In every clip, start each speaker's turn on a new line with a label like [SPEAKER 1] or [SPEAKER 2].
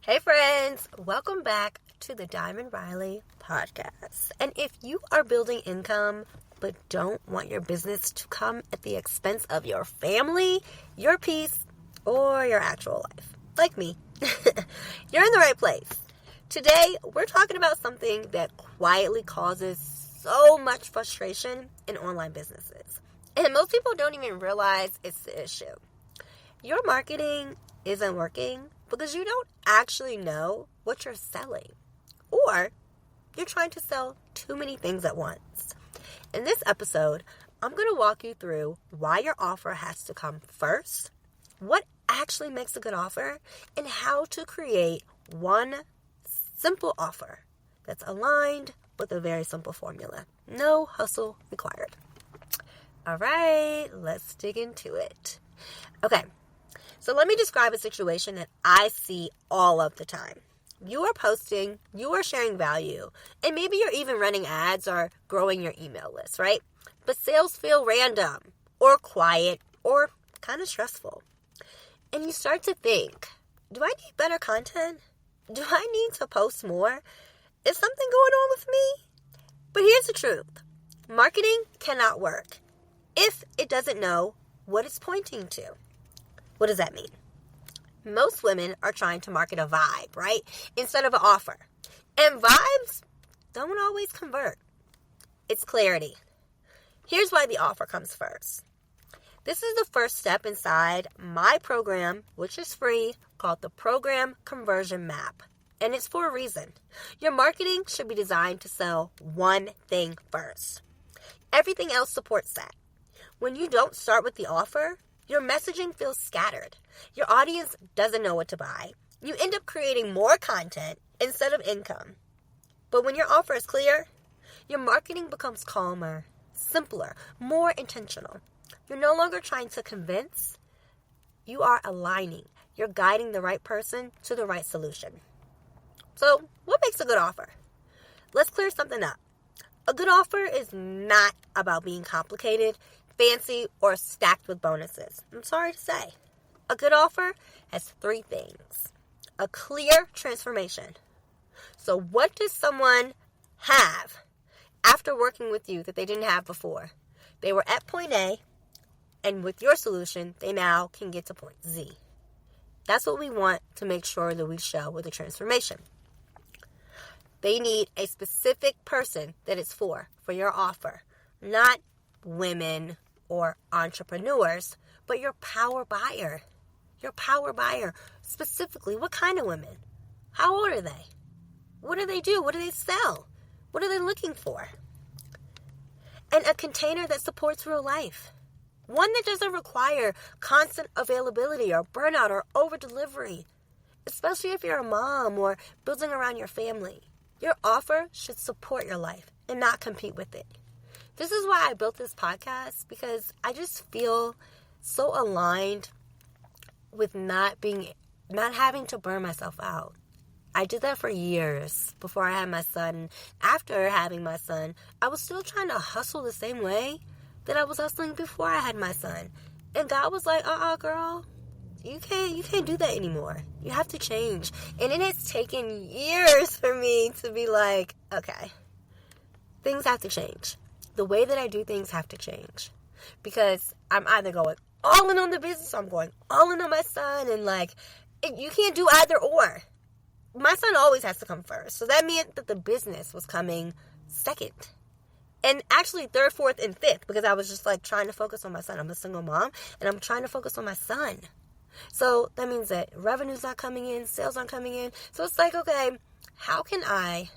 [SPEAKER 1] Hey friends, welcome back to the Diamond Riley podcast. And if you are building income but don't want your business to come at the expense of your family, your peace, or your actual life, like me, you're in the right place. Today, we're talking about something that quietly causes so much frustration in online businesses. And most people don't even realize it's the issue. Your marketing isn't working because you don't actually know what you're selling, or you're trying to sell too many things at once. In this episode, I'm going to walk you through why your offer has to come first, what actually makes a good offer, and how to create one simple offer that's aligned with a very simple formula. No hustle required. All right, let's dig into it. Okay. So let me describe a situation that I see all of the time. You are posting, you are sharing value, and maybe you're even running ads or growing your email list, right? But sales feel random or quiet or kind of stressful. And you start to think, do I need better content? Do I need to post more? Is something going on with me? But here's the truth. Marketing cannot work if it doesn't know what it's pointing to. What does that mean? Most women are trying to market a vibe, right? Instead of an offer. And vibes don't always convert. It's clarity. Here's why the offer comes first. This is the first step inside my program, which is free, called the Program Conversion Map. And it's for a reason. Your marketing should be designed to sell one thing first. Everything else supports that. When you don't start with the offer, your messaging feels scattered. Your audience doesn't know what to buy. You end up creating more content instead of income. But when your offer is clear, your marketing becomes calmer, simpler, more intentional. You're no longer trying to convince. You are aligning. You're guiding the right person to the right solution. So, what makes a good offer? Let's clear something up. A good offer is not about being complicated, fancy, or stacked with bonuses. I'm sorry to say. A good offer has three things. A clear transformation. So what does someone have after working with you that they didn't have before? They were at point A, and with your solution, they now can get to point Z. That's what we want to make sure that we show with a transformation. They need a specific person that it's for your offer. Not women or entrepreneurs, but your power buyer. Your power buyer. Specifically, what kind of women? How old are they? What do they do? What do they sell? What are they looking for? And a container that supports real life. One that doesn't require constant availability or burnout or over-delivery, especially if you're a mom or building around your family. Your offer should support your life and not compete with it. This is why I built this podcast, because I just feel so aligned with not having to burn myself out. I did that for years before I had my son. After having my son, I was still trying to hustle the same way that I was hustling before I had my son. And God was like, girl, you can't do that anymore. You have to change. And it has taken years for me to be like, okay, things have to change. The way that I do things have to change, because I'm either going all in on the business or I'm going all in on my son, and you can't do either or. My son always has to come first. So that meant that the business was coming second. And actually third, fourth, and fifth, because I was just trying to focus on my son. I'm a single mom and I'm trying to focus on my son. So that means that revenue's not coming in, sales aren't coming in. So it's okay, how can I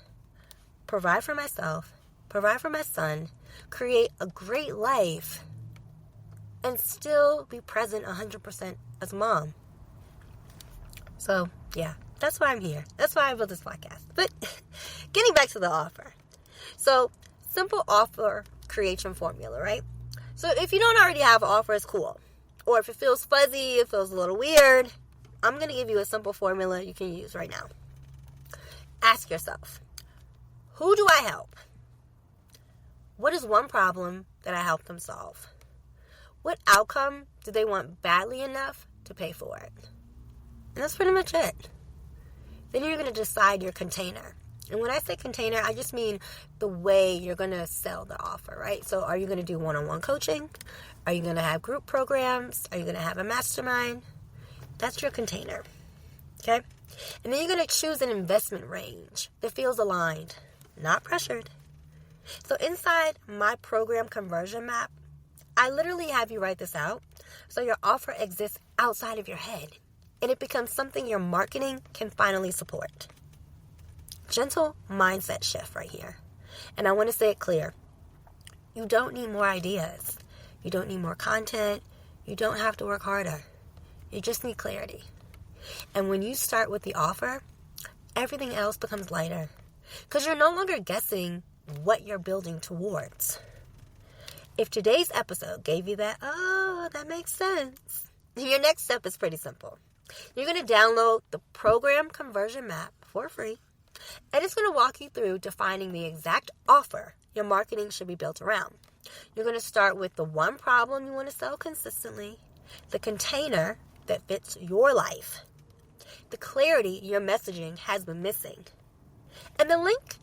[SPEAKER 1] provide for myself, provide for my son, create a great life, and still be present 100% as mom? So, yeah, that's why I'm here. That's why I built this podcast. But getting back to the offer. So, simple offer creation formula, right? So, if you don't already have an offer, it's cool. Or if it feels fuzzy, it feels a little weird, I'm going to give you a simple formula you can use right now. Ask yourself, who do I help? What is one problem that I help them solve? What outcome do they want badly enough to pay for it? And that's pretty much it. Then you're going to decide your container. And when I say container, I just mean the way you're going to sell the offer, right? So are you going to do one-on-one coaching? Are you going to have group programs? Are you going to have a mastermind? That's your container, okay? And then you're going to choose an investment range that feels aligned, not pressured. So inside my program conversion map, I literally have you write this out so your offer exists outside of your head and it becomes something your marketing can finally support. Gentle mindset shift right here. And I want to say it clear. You don't need more ideas. You don't need more content. You don't have to work harder. You just need clarity. And when you start with the offer, everything else becomes lighter because you're no longer guessing what you're building towards. If today's episode gave you that, oh, that makes sense, your next step is pretty simple. You're going to download the program conversion map for free, and it's going to walk you through defining the exact offer your marketing should be built around. You're going to start with the one problem you want to sell consistently, the container that fits your life, the clarity your messaging has been missing, and the link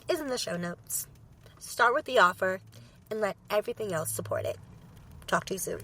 [SPEAKER 1] is in the show notes. Start with the offer and let everything else support it. Talk to you soon.